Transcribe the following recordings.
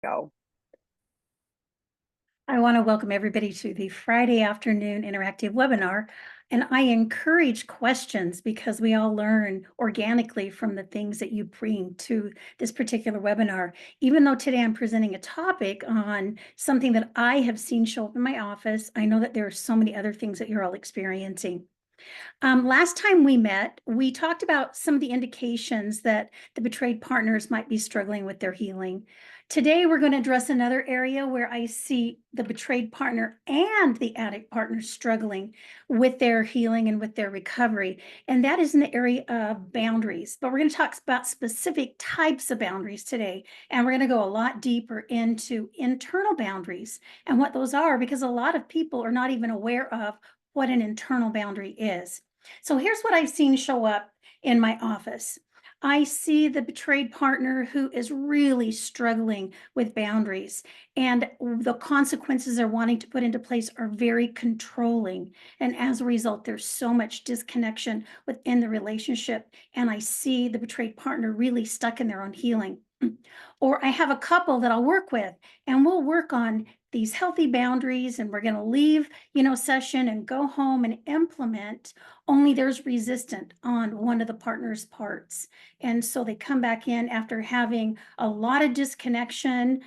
Go. I want to welcome everybody to the Friday afternoon interactive webinar. And I encourage questions because we all learn organically from the things that you bring to this particular webinar. Even though today I'm presenting a topic on something that I have seen show up in my office, I know that there are so many other things that you're all experiencing. Last time we met, we talked about some of the indications that the betrayed partners might be struggling with their healing. Today, we're going to address another area where I see the betrayed partner and the addict partner struggling with their healing and with their recovery. And that is in the area of boundaries. But we're going to talk about specific types of boundaries today. And we're going to go a lot deeper into internal boundaries and what those are, because a lot of people are not even aware of what an internal boundary is. So here's what I've seen show up in my office. I see the betrayed partner who is really struggling with boundaries, and the consequences they're wanting to put into place are very controlling. And as a result, there's so much disconnection within the relationship. And I see the betrayed partner really stuck in their own healing. Or I have a couple that I'll work with, and we'll work on these healthy boundaries, and we're going to leave session and go home and implement, only there's resistance on one of the partner's parts. And so they come back in after having a lot of disconnection,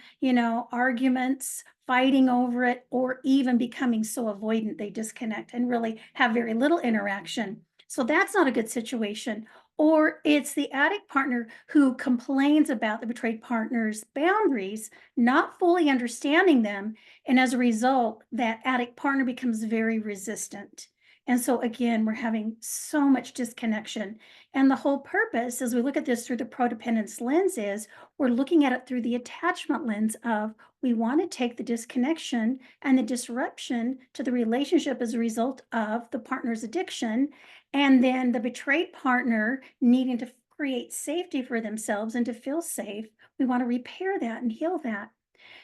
arguments, fighting over it, or even becoming so avoidant they disconnect and really have very little interaction. So that's not a good situation. Or it's the addict partner who complains about the betrayed partner's boundaries, not fully understanding them. And as a result, that addict partner becomes very resistant. And so again, we're having so much disconnection. And the whole purpose, as we look at this through the codependence lens, is we're looking at it through the attachment lens of we want to take the disconnection and the disruption to the relationship as a result of the partner's addiction, and then the betrayed partner needing to create safety for themselves and to feel safe. We want to repair that and heal that.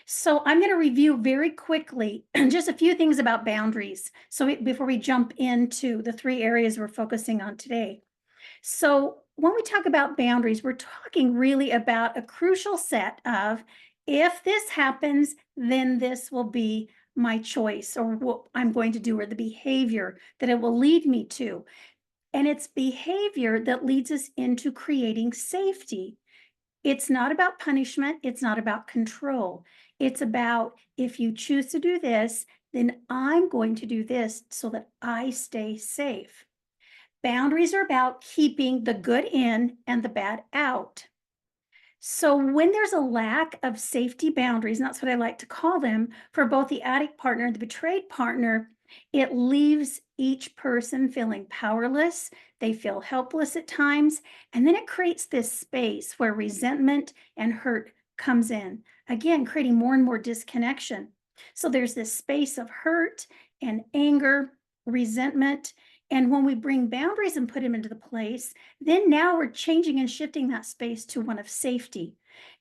So I'm going to review very quickly just a few things about boundaries. So before we jump into the three areas we're focusing on today. So when we talk about boundaries, we're talking really about a crucial set of, if this happens, then this will be my choice, or what I'm going to do, or the behavior that it will lead me to. And it's behavior that leads us into creating safety. It's not about punishment. It's not about control. It's about, if you choose to do this, then I'm going to do this so that I stay safe. Boundaries are about keeping the good in and the bad out. So when there's a lack of safety boundaries, and that's what I like to call them, for both the addict partner and the betrayed partner, it leaves each person feeling powerless. They feel helpless at times. And then it creates this space where resentment and hurt comes in, again, creating more and more disconnection. So there's this space of hurt and anger, resentment. And when we bring boundaries and put them into the place, then now we're changing and shifting that space to one of safety.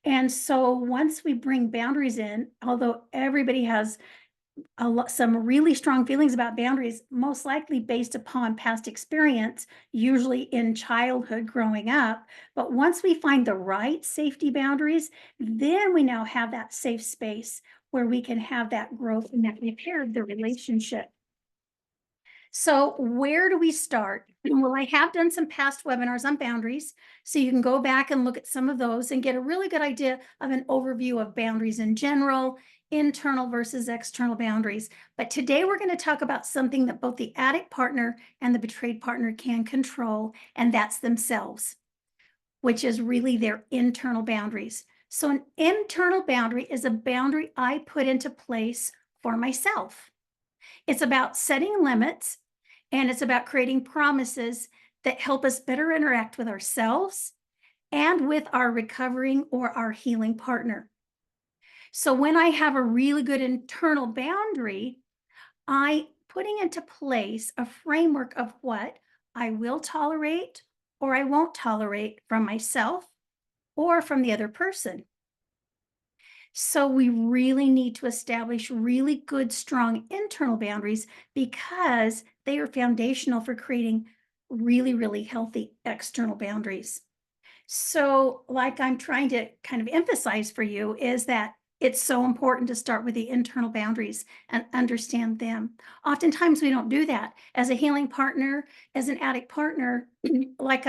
And so once we bring boundaries in, although everybody has some really strong feelings about boundaries, most likely based upon past experience, usually in childhood growing up. But once we find the right safety boundaries, then we now have that safe space where we can have that growth and that repair of the relationship. So where do we start? Well, I have done some past webinars on boundaries, so you can go back and look at some of those and get a really good idea of an overview of boundaries in general, internal versus external boundaries. But today we're going to talk about something that both the addict partner and the betrayed partner can control, and that's themselves, which is really their internal boundaries. So an internal boundary is a boundary I put into place for myself. It's about setting limits, and it's about creating promises that help us better interact with ourselves and with our recovering or our healing partner. So when I have a really good internal boundary, I putting into place a framework of what I will tolerate or I won't tolerate from myself or from the other person. So we really need to establish really good, strong internal boundaries because they are foundational for creating really, really healthy external boundaries. So like I'm trying to kind of emphasize for you is that It's so important to start with the internal boundaries and understand them. Oftentimes we don't do that. As a healing partner, as an addict partner, like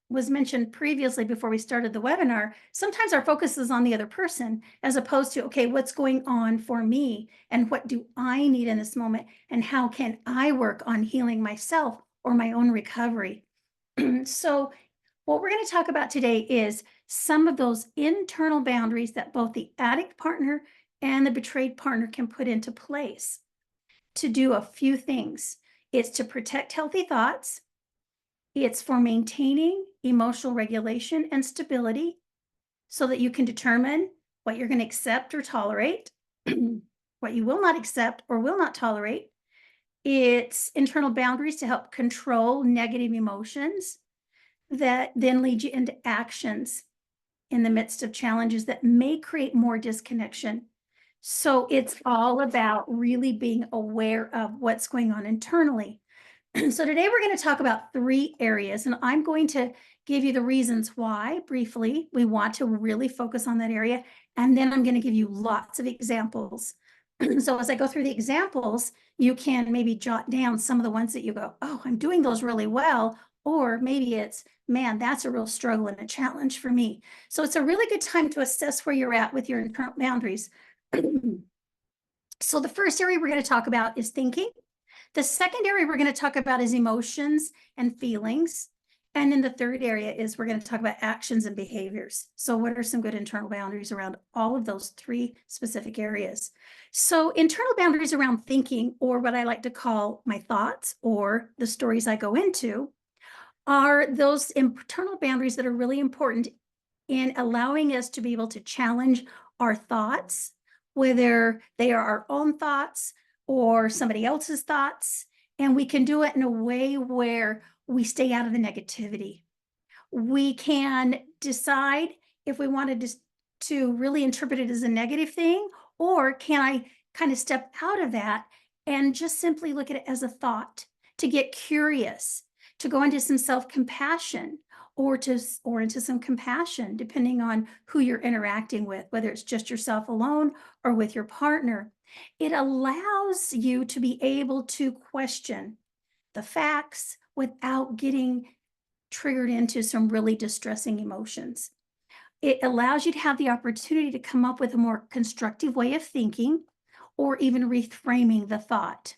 was mentioned previously before we started the webinar, sometimes our focus is on the other person as opposed to, okay, what's going on for me and what do I need in this moment and how can I work on healing myself or my own recovery? So what we're going to talk about today is some of those internal boundaries that both the addict partner and the betrayed partner can put into place to do a few things. It's to protect healthy thoughts. It's for maintaining emotional regulation and stability so that you can determine what you're going to accept or tolerate, what you will not accept or will not tolerate. It's internal boundaries to help control negative emotions that then lead you into actions in the midst of challenges that may create more disconnection. So it's all about really being aware of what's going on internally. So today we're going to talk about 3 areas, and I'm going to give you the reasons why briefly we want to really focus on that area. And then I'm going to give you lots of examples. So as I go through the examples, you can maybe jot down some of the ones that you go, oh, I'm doing those really well. Or maybe it's, man, that's a real struggle and a challenge for me. So it's a really good time to assess where you're at with your internal boundaries. So the first area we're going to talk about is thinking. The second area we're going to talk about is emotions and feelings. And then the third area is we're going to talk about actions and behaviors. So what are some good internal boundaries around all of those 3 specific areas? So internal boundaries around thinking, or what I like to call my thoughts or the stories I go into, are those internal boundaries that are really important in allowing us to be able to challenge our thoughts, whether they are our own thoughts or somebody else's thoughts. And we can do it in a way where we stay out of the negativity. We can decide if we wanted to really interpret it as a negative thing, or can I kind of step out of that and just simply look at it as a thought, to get curious, to go into some self-compassion or into some compassion, depending on who you're interacting with, whether it's just yourself alone or with your partner. It allows you to be able to question the facts without getting triggered into some really distressing emotions. It allows you to have the opportunity to come up with a more constructive way of thinking or even reframing the thought.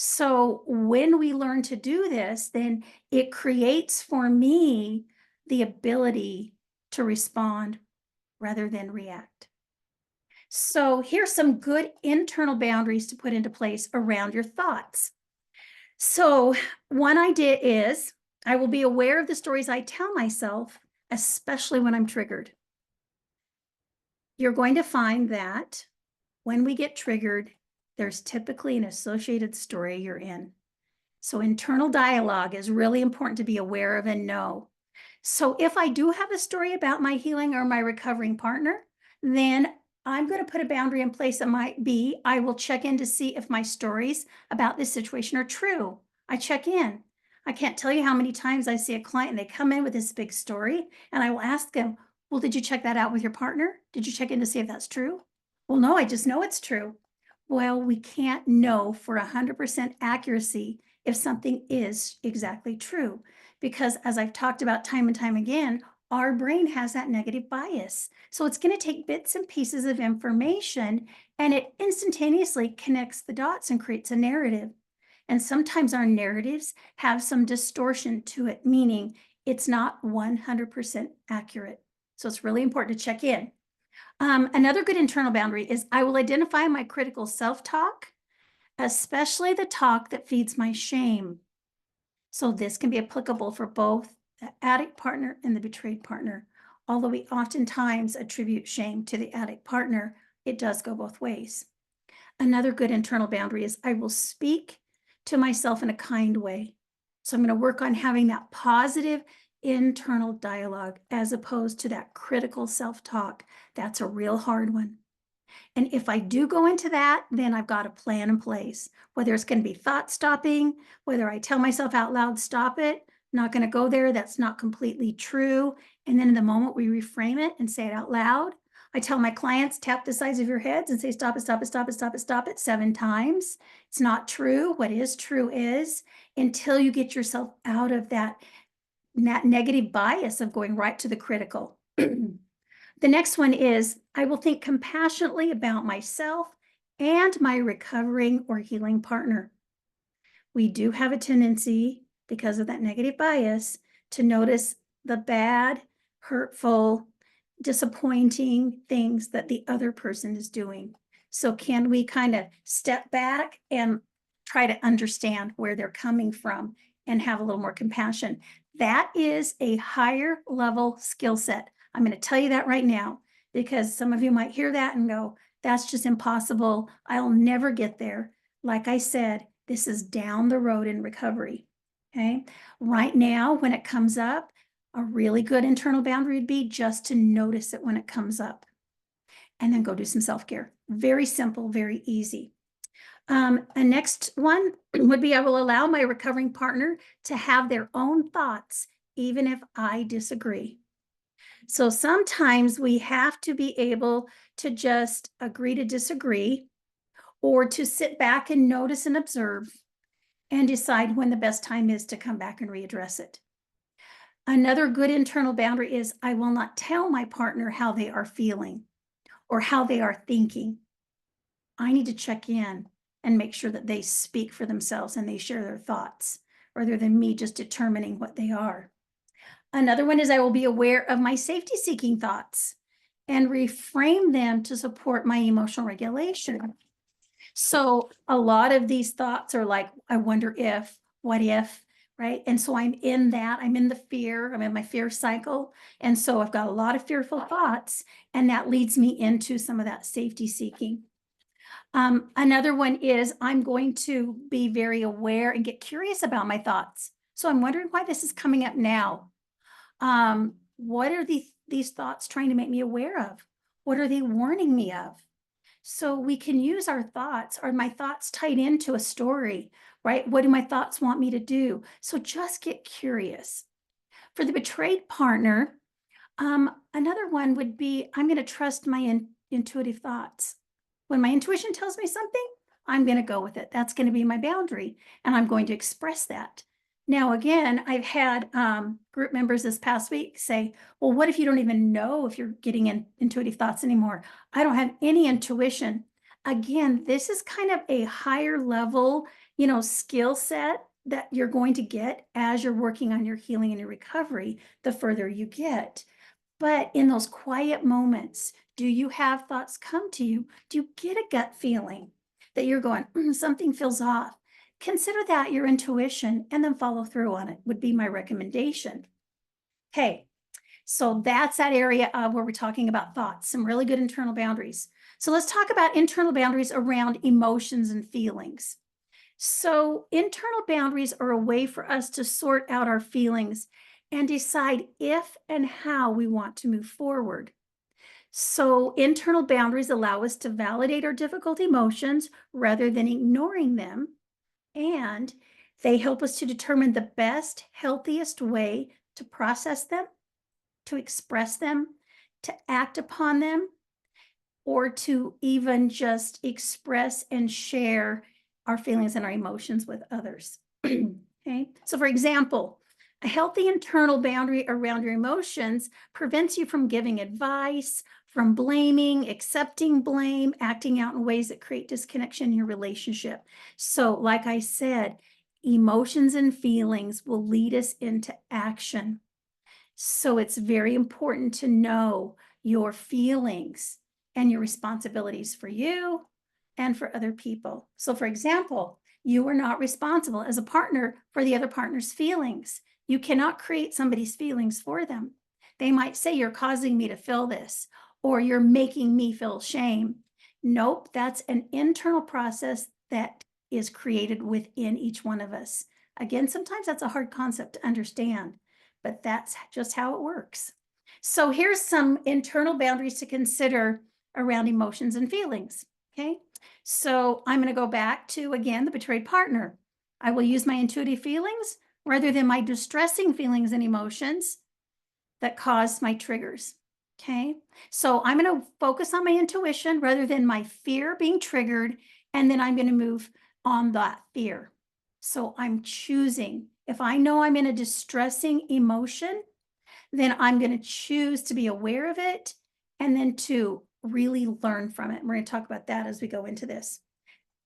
So when we learn to do this, then it creates for me the ability to respond rather than react. So here's some good internal boundaries to put into place around your thoughts. So one idea is I will be aware of the stories I tell myself, especially when I'm triggered. You're going to find that when we get triggered, there's typically an associated story you're in. So internal dialogue is really important to be aware of and know. So if I do have a story about my healing or my recovering partner, then I'm going to put a boundary in place that might be, I will check in to see if my stories about this situation are true. I check in. I can't tell you how many times I see a client and they come in with this big story and I will ask them, well, did you check that out with your partner? Did you check in to see if that's true? Well, no, I just know it's true. Well, we can't know for 100% accuracy if something is exactly true, because as I've talked about time and time again, our brain has that negative bias. So it's going to take bits and pieces of information and it instantaneously connects the dots and creates a narrative. And sometimes our narratives have some distortion to it, meaning it's not 100% accurate. So it's really important to check in. Another good internal boundary is I will identify my critical self-talk, especially the talk that feeds my shame. So this can be applicable for both the addict partner and the betrayed partner. Although we oftentimes attribute shame to the addict partner, it does go both ways. Another good internal boundary is I will speak to myself in a kind way. So I'm going to work on having that positive internal dialogue as opposed to that critical self-talk. That's a real hard one. And if I do go into that, then I've got a plan in place, whether it's going to be thought stopping, whether I tell myself out loud, stop it, not going to go there, that's not completely true. And then in the moment we reframe it and say it out loud, I tell my clients, tap the sides of your heads and say, stop it, stop it, stop it, stop it, stop it 7 times. It's not true. What is true is until you get yourself out of that negative bias of going right to the critical. The next one is I will think compassionately about myself and my recovering or healing partner. We do have a tendency, because of that negative bias, to notice the bad, hurtful, disappointing things that the other person is doing. So, can we kind of step back and try to understand where they're coming from and have a little more compassion? That is a higher level skill set. I'm going to tell you that right now because some of you might hear that and go, that's just impossible. I'll never get there. Like I said, this is down the road in recovery. Okay. Right now, when it comes up, a really good internal boundary would be just to notice it when it comes up and then go do some self-care. Very simple, very easy. A next one would be I will allow my recovering partner to have their own thoughts, even if I disagree. So sometimes we have to be able to just agree to disagree or to sit back and notice and observe and decide when the best time is to come back and readdress it. Another good internal boundary is I will not tell my partner how they are feeling or how they are thinking. I need to check in and make sure that they speak for themselves and they share their thoughts rather than me just determining what they are. Another one is I will be aware of my safety seeking thoughts and reframe them to support my emotional regulation. So a lot of these thoughts are like, I wonder if, what if, right? And so I'm in that, I'm in the fear, I'm in my fear cycle. And so I've got a lot of fearful thoughts, and that leads me into some of that safety seeking. Another one is I'm going to be very aware and get curious about my thoughts. So I'm wondering why this is coming up now. What are these thoughts trying to make me aware of? What are they warning me of? So we can use our thoughts. Are my thoughts tied into a story, right? What do my thoughts want me to do? So just get curious. For the betrayed partner, another one would be I'm going to trust my intuitive thoughts. When my intuition tells me something, I'm going to go with it. That's going to be my boundary, and I'm going to express that. Now, again, I've had group members this past week say, well, what if you don't even know if you're getting intuitive thoughts anymore? I don't have any intuition. Again, this is kind of a higher level, skill set that you're going to get as you're working on your healing and your recovery, the further you get. But in those quiet moments, do you have thoughts come to you? Do you get a gut feeling that you're going, something feels off? Consider that your intuition and then follow through on it would be my recommendation. Okay, so that's that area of where we're talking about thoughts, some really good internal boundaries. So let's talk about internal boundaries around emotions and feelings. So internal boundaries are a way for us to sort out our feelings and decide if and how we want to move forward. So internal boundaries allow us to validate our difficult emotions rather than ignoring them. And they help us to determine the best, healthiest way to process them, to express them, to act upon them, or to even just express and share our feelings and our emotions with others. Okay. So, for example, a healthy internal boundary around your emotions prevents you from giving advice, from blaming, accepting blame, acting out in ways that create disconnection in your relationship. So, like I said, emotions and feelings will lead us into action. So, it's very important to know your feelings and your responsibilities for you and for other people. So, for example, you are not responsible as a partner for the other partner's feelings. You cannot create somebody's feelings for them. They might say, you're causing me to feel this, or you're making me feel shame. Nope, that's an internal process that is created within each one of us. Again, sometimes that's a hard concept to understand, but that's just how it works. So here's some internal boundaries to consider around emotions and feelings. Okay, so I'm going to go back to, again, the betrayed partner. I will use my intuitive feelings rather than my distressing feelings and emotions that cause my triggers. Okay. So I'm going to focus on my intuition rather than my fear being triggered. And then I'm going to move on that fear. So I'm choosing. If I know I'm in a distressing emotion, then I'm going to choose to be aware of it and then to really learn from it. And we're going to talk about that as we go into this.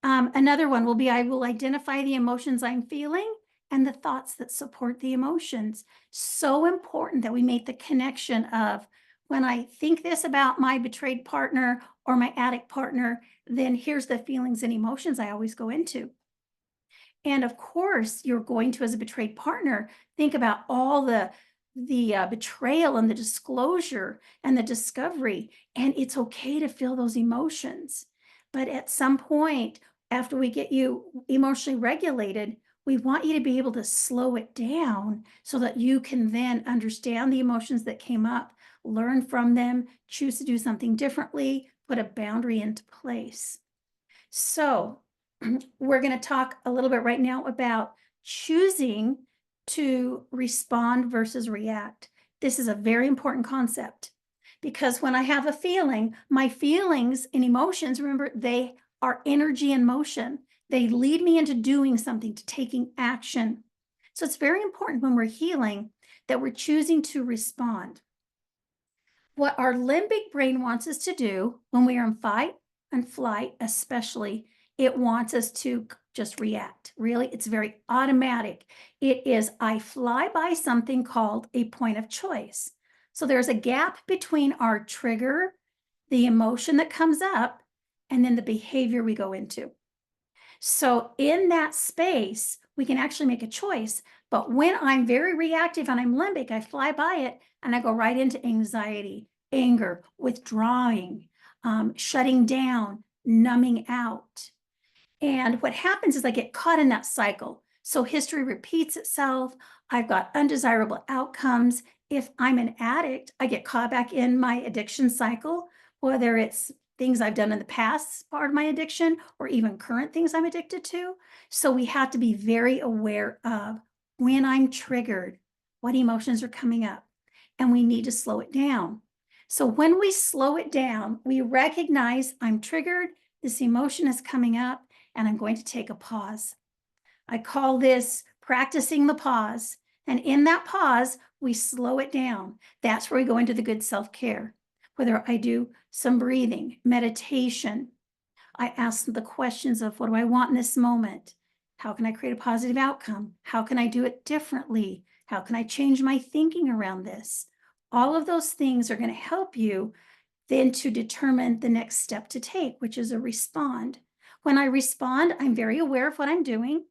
Another one will be I will identify the emotions I'm feeling and the thoughts that support the emotions. So important that we make the connection of when I think this about my betrayed partner or my addict partner, then here's the feelings and emotions I always go into. And of course, you're going to, as a betrayed partner, think about all the betrayal and the disclosure and the discovery. And it's okay to feel those emotions. But at some point, after we get you emotionally regulated, we want you to be able to slow it down so that you can then understand the emotions that came up, learn from them, choose to do something differently, put a boundary into place. So, we're going to talk a little bit right now about choosing to respond versus react. This is a very important concept because when I have a feeling, my feelings and emotions, remember, they are energy and motion. They lead me into doing something, to taking action. So it's very important when we're healing that we're choosing to respond. What our limbic brain wants us to do when we are in fight and flight, especially, it wants us to just react. Really, it's very automatic. It is, I fly by something called a point of choice. So there's a gap between our trigger, the emotion that comes up, and then the behavior we go into. So in that space, we can actually make a choice. But when I'm very reactive and I'm limbic, I fly by it and I go right into anxiety, anger, withdrawing, shutting down, numbing out. And what happens is I get caught in that cycle. So history repeats itself. I've got undesirable outcomes. If I'm an addict, I get caught back in my addiction cycle, whether it's things I've done in the past, part of my addiction, or even current things I'm addicted to. So we have to be very aware of when I'm triggered, what emotions are coming up, and we need to slow it down. So when we slow it down, we recognize I'm triggered, this emotion is coming up, and I'm going to take a pause. I call this practicing the pause. And in that pause, we slow it down. That's where we go into the good self-care. Whether I do some breathing, meditation, I ask the questions of what do I want in this moment? How can I create a positive outcome? How can I do it differently? How can I change my thinking around this? All of those things are going to help you then to determine the next step to take, which is a respond. When I respond, I'm very aware of what I'm doing.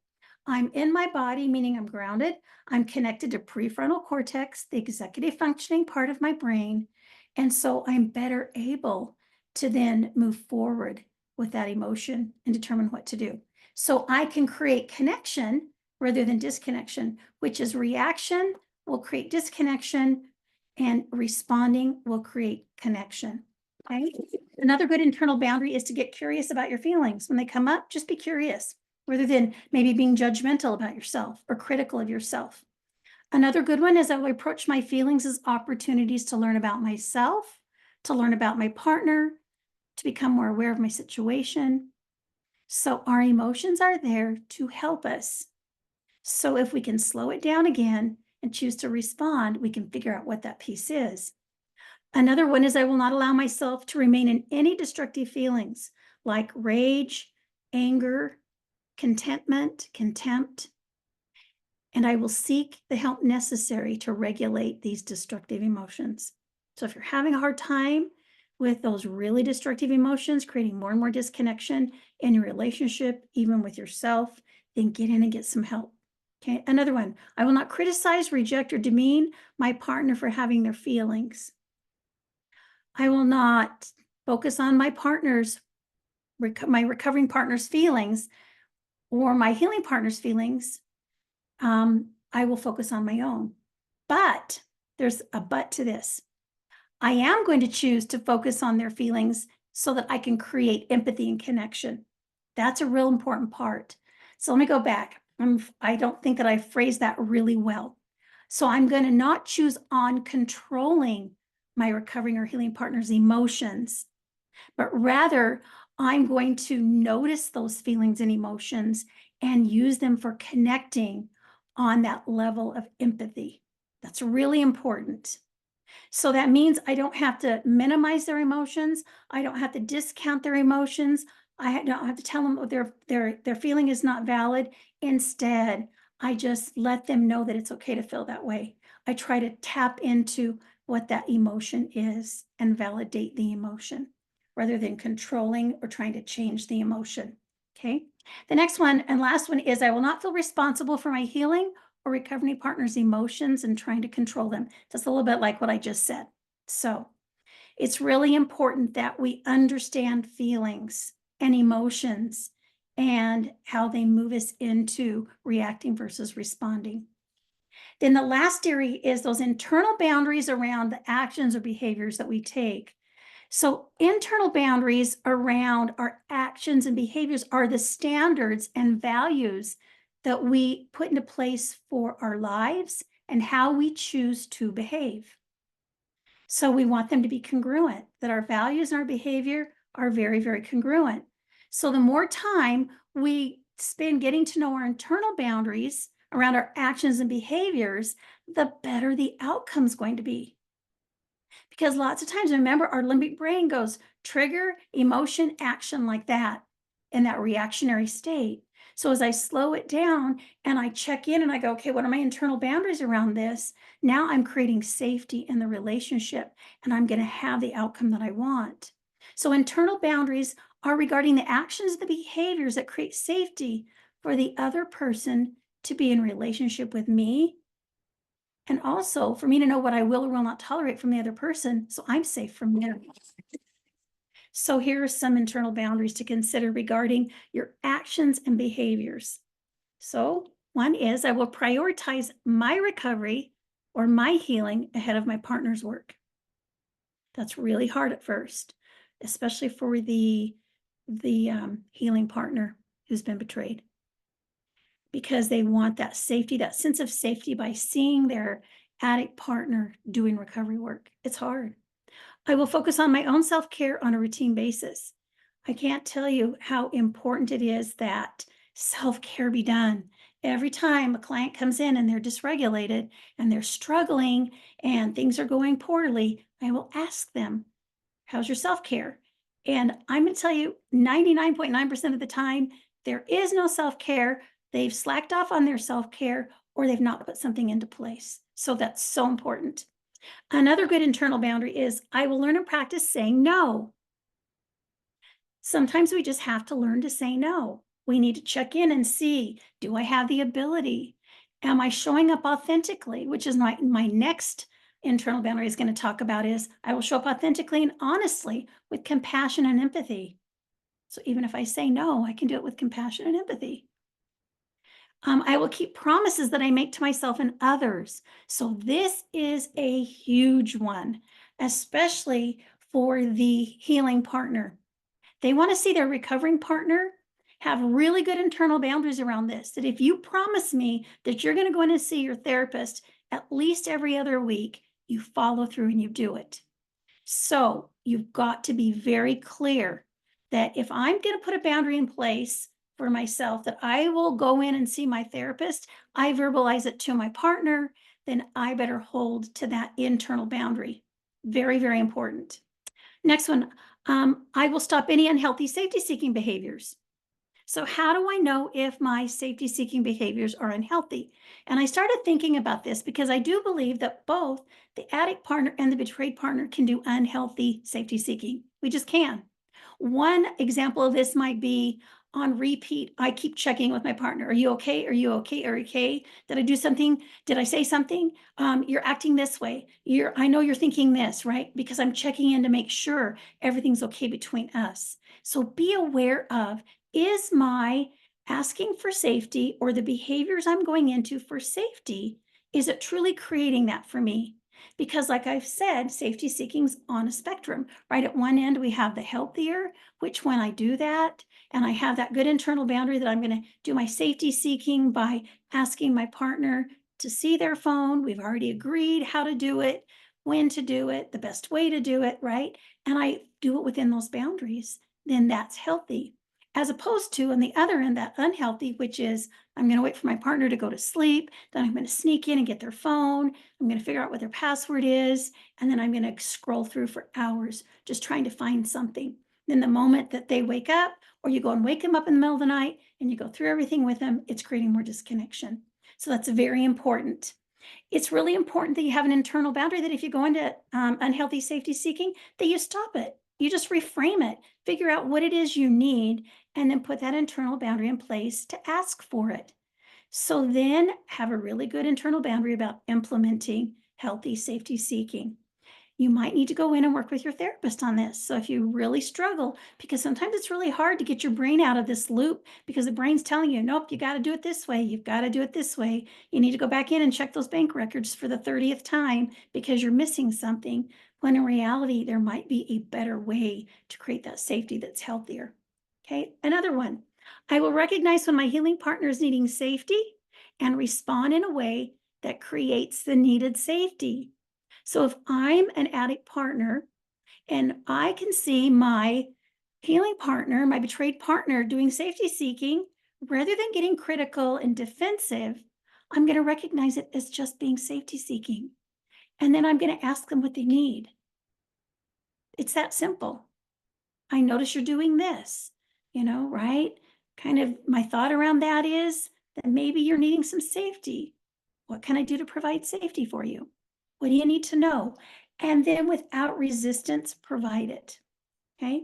I'm in my body, meaning I'm grounded. I'm connected to prefrontal cortex, the executive functioning part of my brain. And so I'm better able to then move forward with that emotion and determine what to do. So I can create connection rather than disconnection, which is reaction will create disconnection and responding will create connection. Okay. Another good internal boundary is to get curious about your feelings. When they come up, just be curious rather than maybe being judgmental about yourself or critical of yourself. Another good one is I will approach my feelings as opportunities to learn about myself, to learn about my partner, to become more aware of my situation. So our emotions are there to help us. So if we can slow it down again and choose to respond, we can figure out what that piece is. Another one is I will not allow myself to remain in any destructive feelings like rage, anger, contentment, contempt, and I will seek the help necessary to regulate these destructive emotions. So if you're having a hard time with those really destructive emotions, creating more and more disconnection in your relationship, even with yourself, then get in and get some help. Okay, another one, I will not criticize, reject, or demean my partner for having their feelings. I will not focus on my partner's, my recovering partner's feelings or my healing partner's feelings. I will focus on my own. But there's a but to this. I am going to choose to focus on their feelings so that I can create empathy and connection. That's a real important part. So let me go back. I don't think that I phrased that really well. So I'm going to not choose on controlling my recovering or healing partner's emotions, but rather I'm going to notice those feelings and emotions and use them for connecting on that level of empathy. That's really important. So that means I don't have to minimize their emotions. I don't have to discount their emotions. Don't have to tell them their feeling is not valid. Instead, I just let them know that it's okay to feel that way. I try to tap into what that emotion is and validate the emotion rather than controlling or trying to change the emotion. Okay. The next one and last one is I will not feel responsible for my healing or recovery partner's emotions and trying to control them. Just a little bit like what I just said. So it's really important that we understand feelings and emotions and how they move us into reacting versus responding. Then the last area is those internal boundaries around the actions or behaviors that we take. So, internal boundaries around our actions and behaviors are the standards and values that we put into place for our lives and how we choose to behave. So, we want them to be congruent, that our values and our behavior are very, very congruent. So, the more time we spend getting to know our internal boundaries around our actions and behaviors, the better the outcome's going to be. Because lots of times, remember, our limbic brain goes trigger, emotion, action like that in that reactionary state. So as I slow it down and I check in and I go, okay, what are my internal boundaries around this? Now I'm creating safety in the relationship and I'm going to have the outcome that I want. So internal boundaries are regarding the actions, the behaviors that create safety for the other person to be in relationship with me and also for me to know what I will or will not tolerate from the other person, so I'm safe from them. So here are some internal boundaries to consider regarding your actions and behaviors. So one is I will prioritize my recovery or my healing ahead of my partner's work. That's really hard at first, especially for the healing partner who's been betrayed because they want that safety, that sense of safety by seeing their addict partner doing recovery work. It's hard. I will focus on my own self care on a routine basis. I can't tell you how important it is that self care be done. Every time a client comes in and they're dysregulated and they're struggling and things are going poorly, I will ask them, how's your self care? And I'm going to tell you 99.9% of the time, there is no self care. They've slacked off on their self care or they've not put something into place. So that's so important. Another good internal boundary is I will learn and practice saying no. Sometimes we just have to learn to say no. We need to check in and see, do I have the ability? Am I showing up authentically? Which is my next internal boundary is going to talk about is I will show up authentically and honestly with compassion and empathy. So even if I say no, I can do it with compassion and empathy. I will keep promises that I make to myself and others. So this is a huge one, especially for the healing partner. They want to see their recovering partner have really good internal boundaries around this. That if you promise me that you're going to go in and see your therapist at least every other week, you follow through and you do it. So you've got to be very clear that if I'm going to put a boundary in place for myself, that I will go in and see my therapist, I verbalize it to my partner, then I better hold to that internal boundary. Very, very important. Next one, I will stop any unhealthy safety seeking behaviors. So, how do I know if my safety seeking behaviors are unhealthy? And I started thinking about this because I do believe that both the addict partner and the betrayed partner can do unhealthy safety seeking. We just can. One example of this might be on repeat. I keep checking with my partner. Are you okay? Are you okay? Are you okay? Did I do something? Did I say something? You're acting this way. I know you're thinking this, right? Because I'm checking in to make sure everything's okay between us. So be aware of, is my asking for safety or the behaviors I'm going into for safety, is it truly creating that for me? Because like I've said, safety seeking's on a spectrum. Right at one end, we have the healthier, which when I do that, and I have that good internal boundary that I'm going to do my safety seeking by asking my partner to see their phone. We've already agreed how to do it. when to do it, the best way to do it, right? And I do it within those boundaries, then that's healthy. As opposed to on the other end, that unhealthy, which is I'm going to wait for my partner to go to sleep, then I'm going to sneak in and get their phone. I'm going to figure out what their password is, and then I'm going to scroll through for hours just trying to find something. Then the moment that they wake up, or you go and wake them up in the middle of the night and you go through everything with them, it's creating more disconnection. So that's very important. It's really important that you have an internal boundary, that if you go into unhealthy safety seeking, that you stop it. You just reframe it, figure out what it is you need, and then put that internal boundary in place to ask for it. So then have a really good internal boundary about implementing healthy safety seeking. You might need to go in and work with your therapist on this. So if you really struggle, because sometimes it's really hard to get your brain out of this loop because the brain's telling you, nope, you got to do it this way. You've got to do it this way. You need to go back in and check those bank records for the 30th time because you're missing something. When in reality, there might be a better way to create that safety that's healthier. Okay, another one. I will recognize when my healing partner is needing safety and respond in a way that creates the needed safety. So if I'm an addict partner and I can see my healing partner, my betrayed partner doing safety seeking, rather than getting critical and defensive, I'm going to recognize it as just being safety seeking. And then I'm going to ask them what they need. It's that simple. I notice you're doing this, right? Kind of my thought around that is that maybe you're needing some safety. What can I do to provide safety for you? What do you need to know? And then without resistance, provide it. Okay.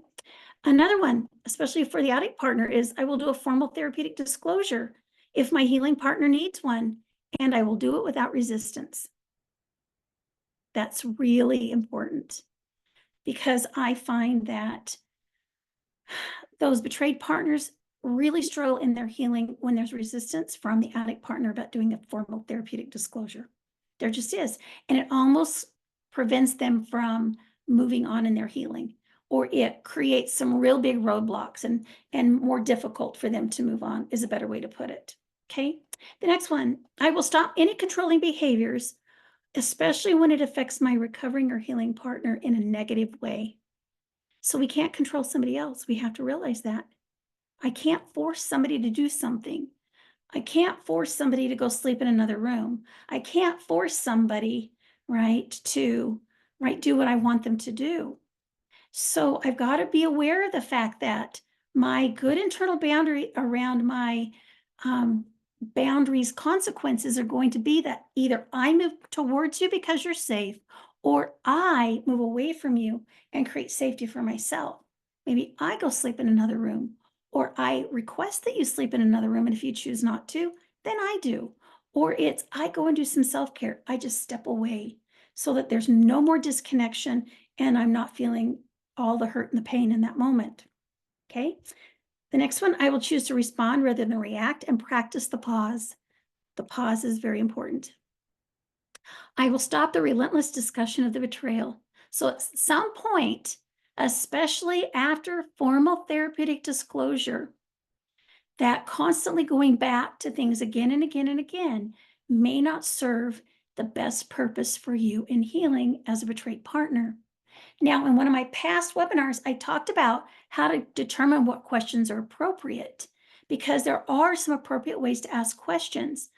Another one, especially for the addict partner, is I will do a formal therapeutic disclosure if my healing partner needs one, and I will do it without resistance. That's really important because I find that those betrayed partners really struggle in their healing when there's resistance from the addict partner about doing a formal therapeutic disclosure. There just is. And it almost prevents them from moving on in their healing, or it creates some real big roadblocks and more difficult for them to move on is a better way to put it. Okay. The next one, I will stop any controlling behaviors, especially when it affects my recovering or healing partner in a negative way. So we can't control somebody else. We have to realize that. I can't force somebody to do something. I can't force somebody to go sleep in another room. I can't force somebody, to do what I want them to do. So I've got to be aware of the fact that my good internal boundary around my boundaries consequences are going to be that either I move towards you because you're safe, or I move away from you and create safety for myself. Maybe I go sleep in another room, or I request that you sleep in another room, and if you choose not to, then I do. Or it's I go and do some self-care. I just step away so that there's no more disconnection and I'm not feeling all the hurt and the pain in that moment. Okay. The next one, I will choose to respond rather than react and practice the pause. The pause is very important. I will stop the relentless discussion of the betrayal. So at some point, especially after formal therapeutic disclosure, that constantly going back to things again and again and again may not serve the best purpose for you in healing as a betrayed partner. Now, in one of my past webinars, I talked about how to determine what questions are appropriate, because there are some appropriate ways to ask questions.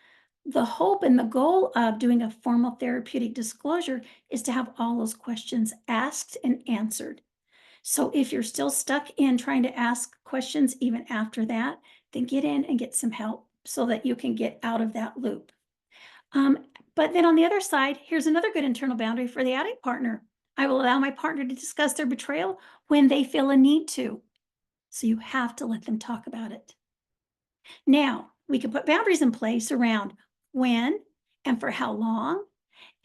The hope and the goal of doing a formal therapeutic disclosure is to have all those questions asked and answered. So if you're still stuck in trying to ask questions even after that, then get in and get some help so that you can get out of that loop. But then on the other side, here's another good internal boundary for the addict partner. I will allow my partner to discuss their betrayal when they feel a need to. So you have to let them talk about it. Now, we can put boundaries in place around when and for how long,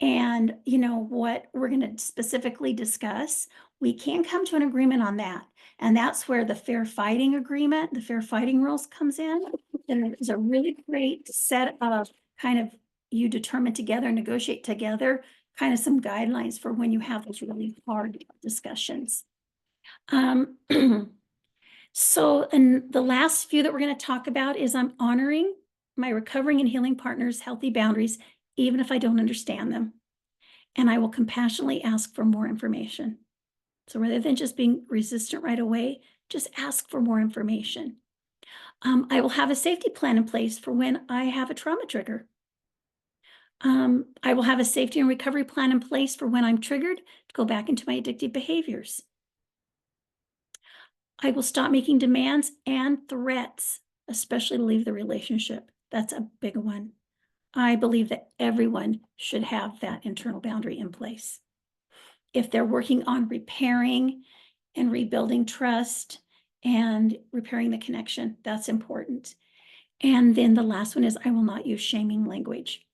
and what we're going to specifically discuss. We can come to an agreement on that. And that's where the fair fighting agreement, the fair fighting rules comes in. And there's a really great set of kind of you determine together, negotiate together, kind of some guidelines for when you have those really hard discussions. So, and the last few that we're going to talk about is I'm honoring my recovering and healing partner's healthy boundaries, even if I don't understand them. and I will compassionately ask for more information. So rather than just being resistant right away, just ask for more information. I will have a safety plan in place for when I have a trauma trigger. I will have a safety and recovery plan in place for when I'm triggered to go back into my addictive behaviors. I will stop making demands and threats, especially to leave the relationship. That's a big one. I believe that everyone should have that internal boundary in place. If they're working on repairing and rebuilding trust and repairing the connection, that's important. And then the last one is I will not use shaming language.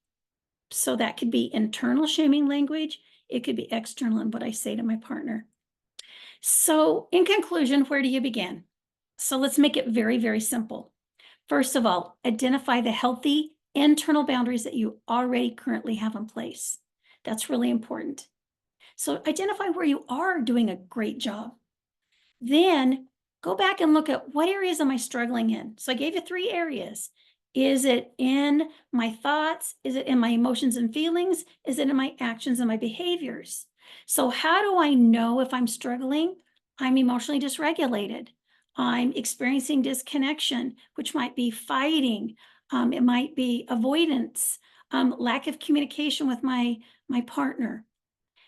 So that could be internal shaming language. It could be external in what I say to my partner. So in conclusion, where do you begin? So let's make it very, very simple. First of all, identify the healthy internal boundaries that you already currently have in place. That's really important. So identify where you are doing a great job. Then go back and look at what areas am I struggling in? So I gave you 3 areas. Is it in my thoughts? Is it in my emotions and feelings? Is it in my actions and my behaviors? So how do I know if I'm struggling? I'm emotionally dysregulated. I'm experiencing disconnection, which might be fighting. It might be avoidance, lack of communication with my partner.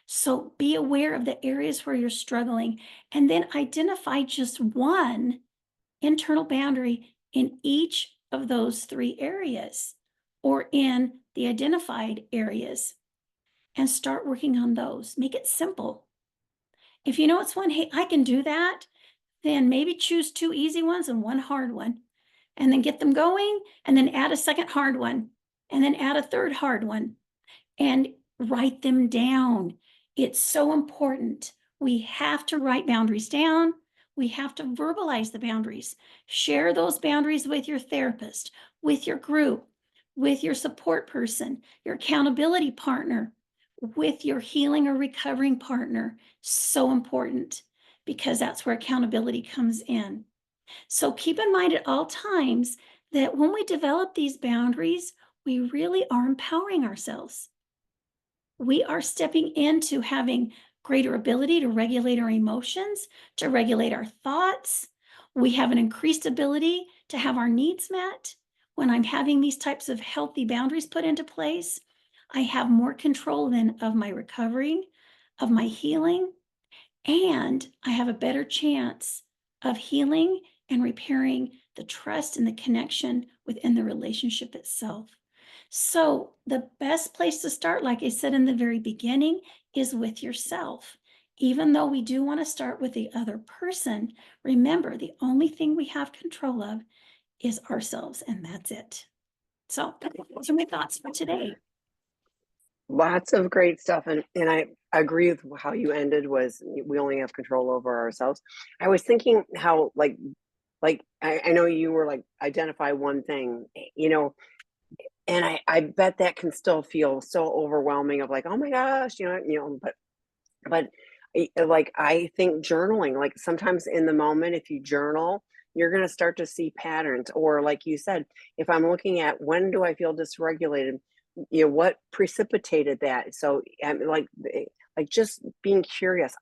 So be aware of the areas where you're struggling and then identify just one internal boundary in each of those 3 areas or in the identified areas and start working on those. Make it simple. If you know it's one, hey, I can do that, then maybe choose 2 easy ones and 1 hard one and then get them going and then add a second hard one and then add a third hard one and write them down. It's so important. We have to write boundaries down. We have to verbalize the boundaries. Share those boundaries with your therapist, with your group, with your support person, your accountability partner, with your healing or recovering partner. So important because that's where accountability comes in. So keep in mind at all times that when we develop these boundaries, we really are empowering ourselves. We are stepping into having greater ability to regulate our emotions, to regulate our thoughts. We have an increased ability to have our needs met. When I'm having these types of healthy boundaries put into place, I have more control then of my recovery, of my healing, and I have a better chance of healing and repairing the trust and the connection within the relationship itself. So the best place to start, like I said in the very beginning, is with yourself. Even though we do want to start with the other person, remember the only thing we have control of is ourselves, and that's it. So those are my thoughts for today. Lots of great stuff. And I agree with how you ended was we only have control over ourselves. I was thinking how I know you were like identify one thing, you know, and I bet that can still feel so overwhelming of like, oh my gosh, but like I think journaling, like sometimes in the moment, if you journal, you're going to start to see patterns. Or like you said, if I'm looking at when do I feel dysregulated, what precipitated that. So like just being curious.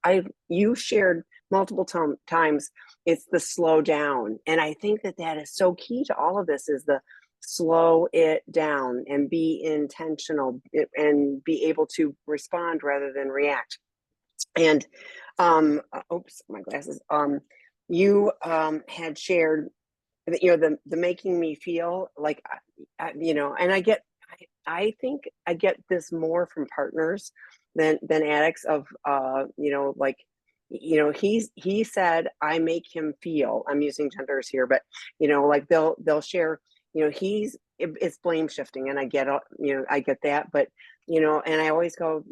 You shared multiple times it's the slow down, and I think that is so key to all of this is the slow it down and be intentional and be able to respond rather than react. And oops, my glasses. You had shared that, the making me feel like, and I think I get this more from partners than addicts of, he said, I make him feel, I'm using genders here, but, like they'll share, it's blame shifting, and I get that, but, and I always go,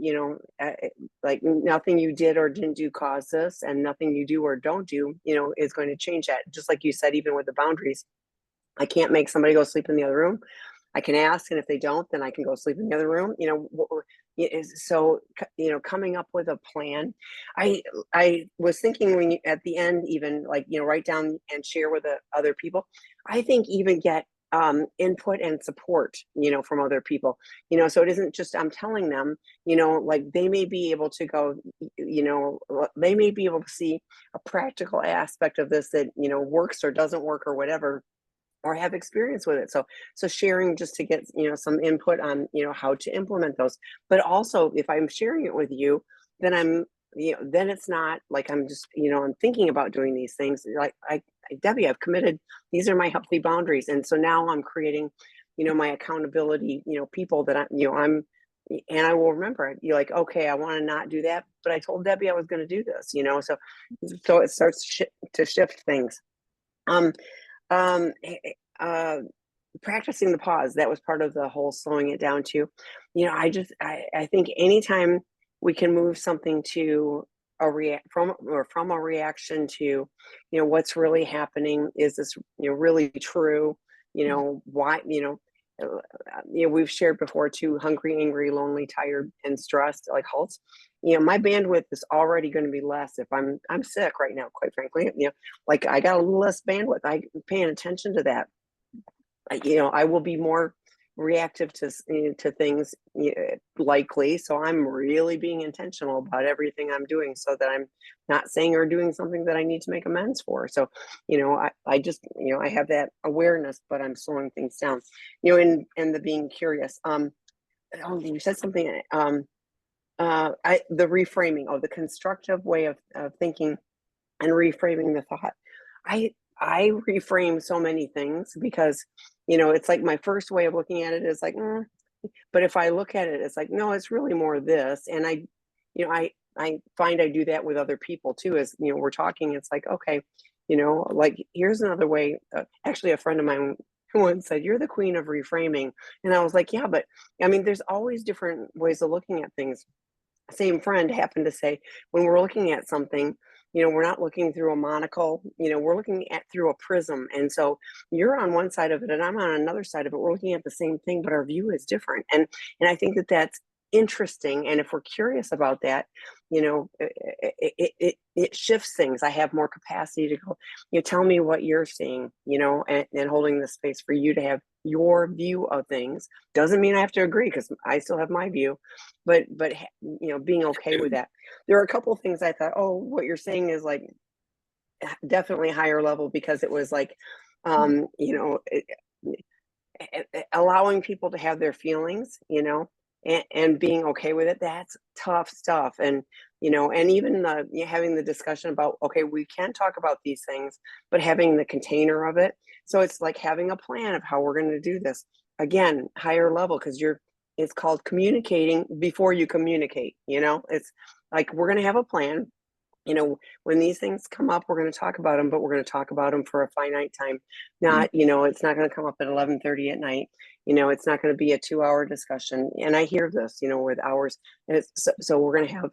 like nothing you did or didn't do caused this, and nothing you do or don't do, is going to change that. Just like you said, even with the boundaries, I can't make somebody go sleep in the other room. I can ask, and if they don't, then I can go sleep in the other room. So coming up with a plan. I was thinking when you, at the end, even like write down and share with the other people. I think even get input and support, from other people, so it isn't just I'm telling them, like they may be able to go, they may be able to see a practical aspect of this that, works or doesn't work or whatever, or have experience with it. So sharing just to get, some input on, how to implement those. But also if I'm sharing it with you, then then it's not like I'm just, I'm thinking about doing these things. Like Debbie, I've committed, these are my healthy boundaries. And so now I'm creating, my accountability, people that and I will remember it. You're like, okay, I want to not do that, but I told Debbie I was going to do this, so it starts to shift things. Um, um, eh, eh, uh, Practicing the pause, that was part of the whole slowing it down too. I think anytime we can move something to from a reaction to, what's really happening, is this, really true, why, we've shared before too, hungry, angry, lonely, tired, and stressed, like halts. My bandwidth is already going to be less if I'm sick right now, quite frankly. Like I got a little less bandwidth. I'm paying attention to that. I will be more reactive to things, likely. So I'm really being intentional about everything I'm doing, so that I'm not saying or doing something that I need to make amends for. So, I just, I have that awareness, but I'm slowing things down. And the being curious. Oh, you said something. The reframing, the constructive way of thinking and reframing the thought. I reframe so many things because, it's like my first way of looking at it is like, but if I look at it, it's like, no, it's really more this. And I find I do that with other people too, as, we're talking, it's like, okay, like here's another way. Actually, a friend of mine once said, you're the queen of reframing. And I was like, yeah, but I mean, there's always different ways of looking at things. Same friend happened to say, when we're looking at something, we're not looking through a monocle, we're looking at through a prism. And so you're on one side of it and I'm on another side of it. We're looking at the same thing, but our view is different. And I think that that's interesting. And if we're curious about that, it shifts things. I have more capacity to go, tell me what you're seeing, and holding the space for you to have your view of things. Doesn't mean I have to agree, because I still have my view, but being okay with that. There are a couple of things I thought, oh, what you're saying is like definitely higher level, because it was like, allowing people to have their feelings, and being okay with it. That's tough stuff. And even having the discussion about, okay, we can talk about these things, but having the container of it. So it's like having a plan of how we're going to do this. Again, higher level, because it's called communicating before you communicate. It's like, we're going to have a plan. When these things come up, we're going to talk about them, but we're going to talk about them for a finite time. Not, it's not going to come up at 11:30 at night. It's not going to be a 2-hour discussion. And I hear this, with hours. And so we're going to have,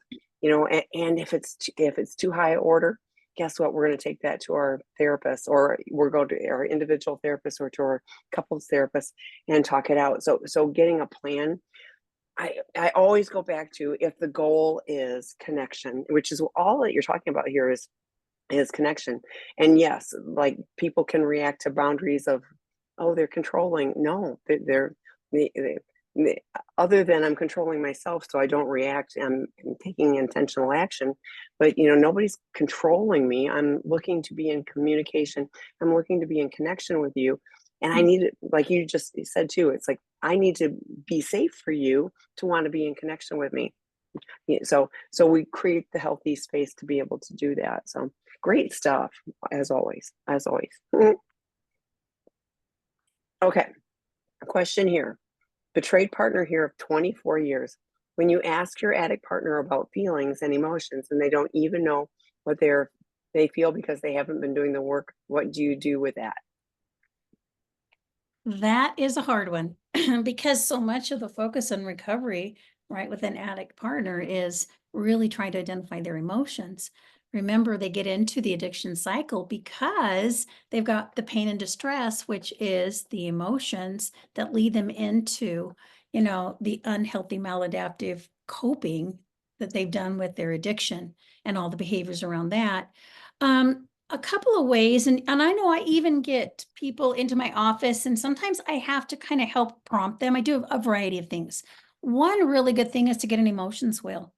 and if it's too high order, guess what? We're going to take that to our therapist, or we're going to our individual therapist, or to our couples therapist, and talk it out. So getting a plan. I always go back to, if the goal is connection, which is all that you're talking about here, is connection. And yes, like people can react to boundaries of, oh, they're controlling. No, other than I'm controlling myself so I don't react. I'm taking intentional action, but nobody's controlling me. I'm looking to be in communication. I'm looking to be in connection with you. And I need it, like you just said too, it's like, I need to be safe for you to want to be in connection with me. So we create the healthy space to be able to do that. So great stuff, as always, as always. Okay, a question here. Betrayed partner here of 24 years. When you ask your addict partner about feelings and emotions, and they don't even know what they feel because they haven't been doing the work, what do you do with that? That is a hard one because so much of the focus on recovery, right, with an addict partner is really trying to identify their emotions. Remember, they get into the addiction cycle because they've got the pain and distress, which is the emotions that lead them into, the unhealthy maladaptive coping that they've done with their addiction and all the behaviors around that. a couple of ways, and I know I even get people into my office, and sometimes I have to kind of help prompt them. I do a variety of things. One really good thing is to get an emotions wheel,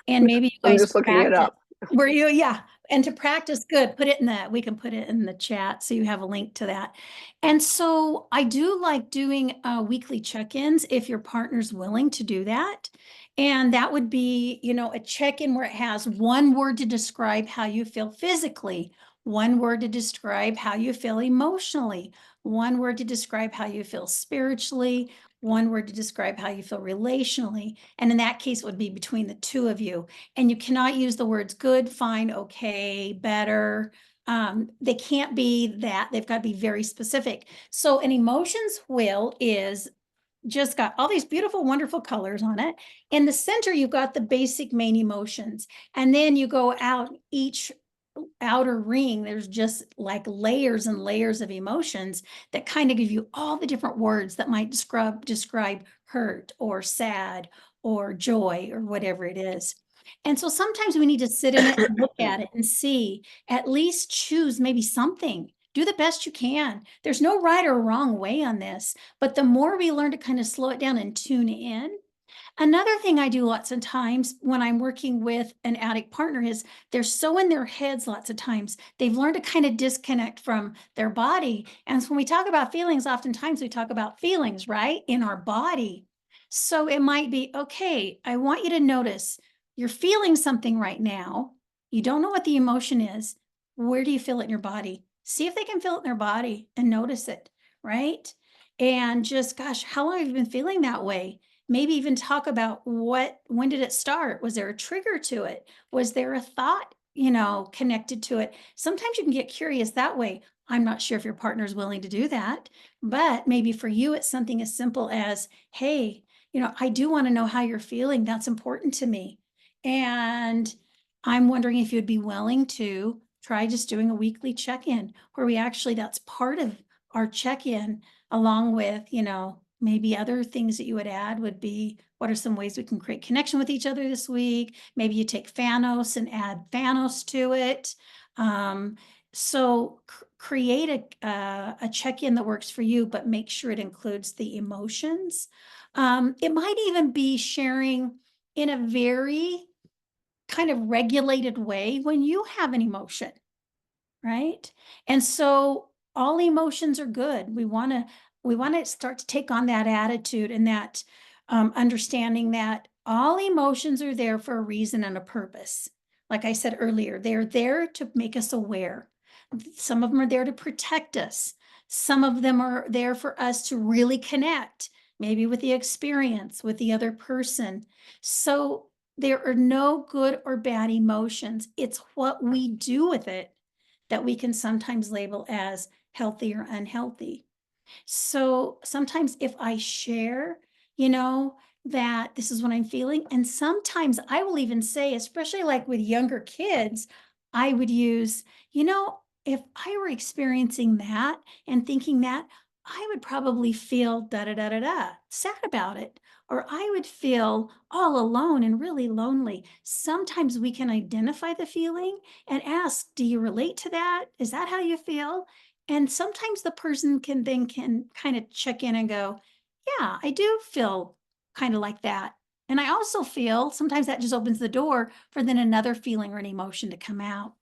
and maybe you I'm guys just looking it practice. up. Were you? Yeah. And to practice, good. Put it in the, we can put it in the chat so you have a link to that. And so I do like doing weekly check-ins if your partner's willing to do that. And that would be, a check-in where it has one word to describe how you feel physically, one word to describe how you feel emotionally, one word to describe how you feel spiritually, one word to describe how you feel relationally. And in that case, it would be between the two of you. And you cannot use the words good, fine, okay, better. They can't be that. They've got to be very specific. So an emotions wheel is just got all these beautiful, wonderful colors on it. In the center, you've got the basic main emotions. And then you go out each outer ring, there's just like layers and layers of emotions that kind of give you all the different words that might describe hurt or sad or joy or whatever it is. And so sometimes we need to sit in it and look at it and see, at least choose maybe something. Do the best you can. There's no right or wrong way on this, but the more we learn to kind of slow it down and tune in. Another thing I do lots of times when I'm working with an addict partner is they're so in their heads lots of times. They've learned to kind of disconnect from their body. And so when we talk about feelings, oftentimes we talk about feelings, right? In our body. So it might be, okay, I want you to notice you're feeling something right now. You don't know what the emotion is. Where do you feel it in your body? See if they can feel it in their body and notice it, right? And just, gosh, how long have you been feeling that way? Maybe even talk about when did it start? Was there a trigger to it? Was there a thought, connected to it? Sometimes you can get curious that way. I'm not sure if your partner is willing to do that, but maybe for you, it's something as simple as, hey, I do want to know how you're feeling. That's important to me. And I'm wondering if you'd be willing to try just doing a weekly check-in where that's part of our check-in, along with, maybe other things that you would add would be, what are some ways we can create connection with each other this week? Maybe you take Thanos and add Thanos to it. So create a check-in that works for you, but make sure it includes the emotions. It might even be sharing in a very kind of regulated way when you have an emotion, right? And so all emotions are good. We want to start to take on that attitude and that understanding that all emotions are there for a reason and a purpose. Like I said earlier, they're there to make us aware. Some of them are there to protect us. Some of them are there for us to really connect, maybe with the experience, with the other person. So there are no good or bad emotions. It's what we do with it that we can sometimes label as healthy or unhealthy. So sometimes if I share, that this is what I'm feeling, and sometimes I will even say, especially like with younger kids, I would use, if I were experiencing that and thinking that, I would probably feel da da da da da, sad about it, or I would feel all alone and really lonely. Sometimes we can identify the feeling and ask, do you relate to that? Is that how you feel? And sometimes the person can kind of check in and go, yeah, I do feel kind of like that. And I also feel sometimes that just opens the door for then another feeling or an emotion to come out.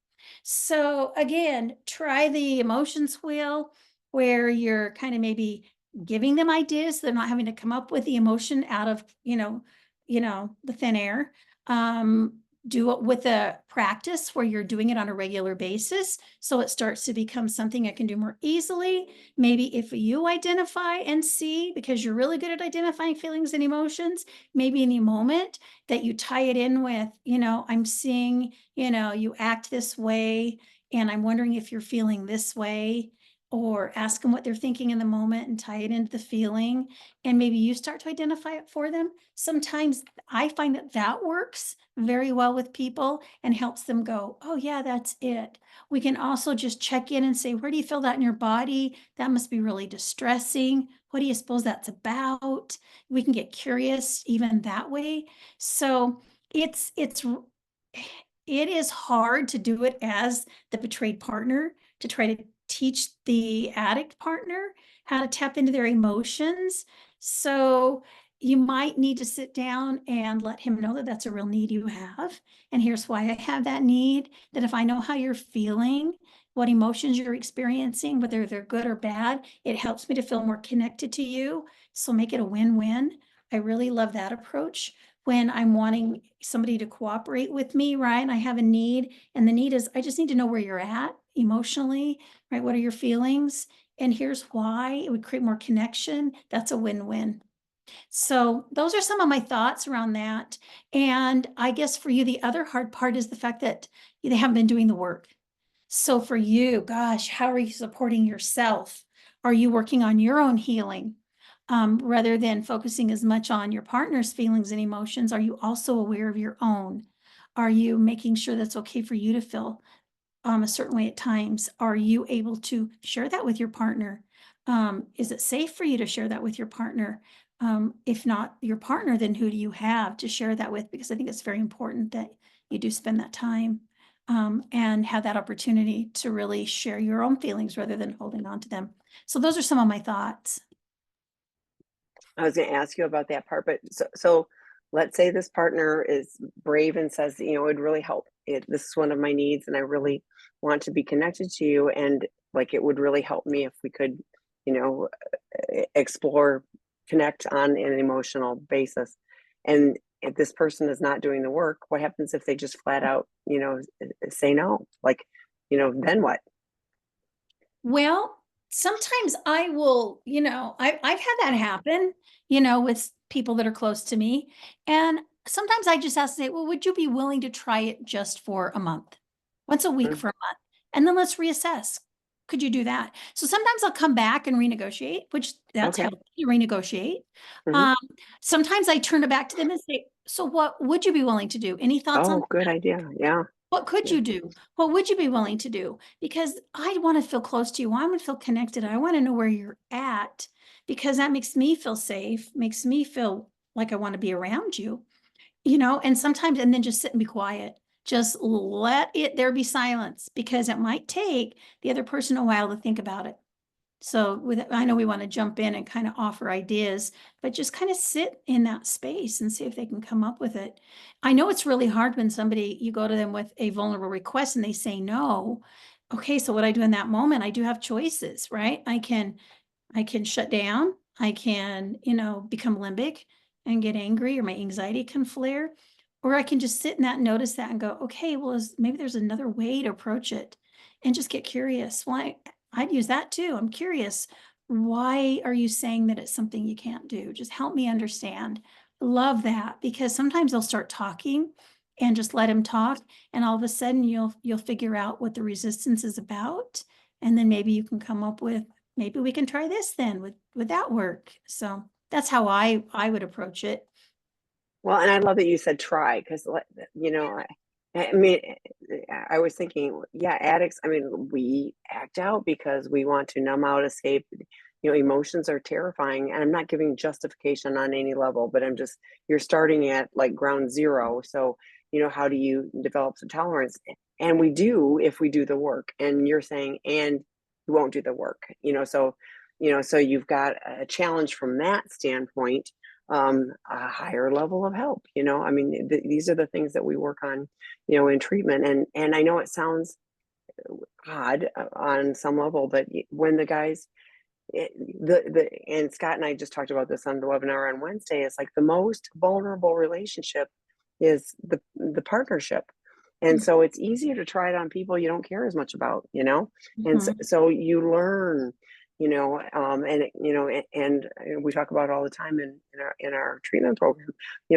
So again, try the emotions wheel where you're kind of maybe giving them ideas. They're not having to come up with the emotion out of, the thin air. Do it with a practice where you're doing it on a regular basis. So it starts to become something I can do more easily. Maybe if you identify and see, because you're really good at identifying feelings and emotions, maybe in the moment that you tie it in with, I'm seeing, you act this way, and I'm wondering if you're feeling this way, or ask them what they're thinking in the moment and tie it into the feeling. And maybe you start to identify it for them. Sometimes I find that works very well with people and helps them go, oh yeah, that's it. We can also just check in and say, where do you feel that in your body? That must be really distressing. What do you suppose that's about? We can get curious even that way. So it's it is hard to do it as the betrayed partner, to try to teach the addict partner how to tap into their emotions. So you might need to sit down and let him know that that's a real need you have. And here's why I have that need, that if I know how you're feeling, what emotions you're experiencing, whether they're good or bad, it helps me to feel more connected to you. So make it a win-win. I really love that approach when I'm wanting somebody to cooperate with me, right? And I have a need, and the need is I just need to know where you're at emotionally, right? What are your feelings? And here's why. It would create more connection. That's a win-win. So those are some of my thoughts around that. And I guess for you, the other hard part is the fact that they haven't been doing the work. So for you, gosh, how are you supporting yourself? Are you working on your own healing? Rather than focusing as much on your partner's feelings and emotions, are you also aware of your own? Are you making sure that's okay for you to feel a certain way at times? Are you able to share that with your partner? Is it safe for you to share that with your partner? If not your partner, then who do you have to share that with? Because I think it's very important that you do spend that time and have that opportunity to really share your own feelings rather than holding on to them. So those are some of my thoughts. I was going to ask you about that part, but so let's say this partner is brave and says, it'd really help. This is one of my needs, and I really want to be connected to you, and like it would really help me if we could, you know, explore, connect on an emotional basis. And if this person is not doing the work, what happens if they just flat out, say no? Like, then what? Well, sometimes I will, I've had that happen, with people that are close to me. And sometimes I just ask, say, well, would you be willing to try it just for a month, once a week Mm, for a month? And then let's reassess. Could you do that? So sometimes I'll come back and renegotiate, which that's okay. healthy to renegotiate. Hmm. Um, Sometimes I turn it back to them and say, so what would you be willing to do? Any thoughts on Oh, good idea. Yeah. what could Yeah. you do? What would you be willing to do? Because I want to feel close to you. I want to feel connected. I want to know where you're at because that makes me feel safe, makes me feel like I want to be around you, and sometimes, and then just sit and be quiet. Just let there be silence because it might take the other person a while to think about it. So I know we want to jump in and kind of offer ideas, but just kind of sit in that space and see if they can come up with it. I know it's really hard when you go to them with a vulnerable request and they say no. Okay, so what I do in that moment, I do have choices, right? I can shut down. I can, become limbic and get angry, or my anxiety can flare. Or I can just sit in that, notice that, and go, okay, well, maybe there's another way to approach it and just get curious. Why? I'd use that too. I'm curious. Why are you saying that it's something you can't do? Just help me understand. Love that because sometimes they'll start talking and just let him talk. And all of a sudden you'll figure out what the resistance is about. And then maybe you can come up with, maybe we can try this then. Would that work? So that's how I would approach it. Well, and I love that you said try because, I mean, I was thinking, yeah, addicts, I mean, we act out because we want to numb out, escape. Emotions are terrifying. And I'm not giving justification on any level, but you're starting at like ground zero. So, how do you develop some tolerance? And we do if we do the work. And you're saying, and you won't do the work, so you've got a challenge from that standpoint, a higher level of help. I mean, these are the things that we work on, in treatment. And I know it sounds odd on some level, but when the guys, and Scott and I just talked about this on the webinar on Wednesday, it's like the most vulnerable relationship is the partnership. And so it's easier to try it on people you don't care as much about, and so, Mhm. so you learn, and we talk about it all the time in our treatment program,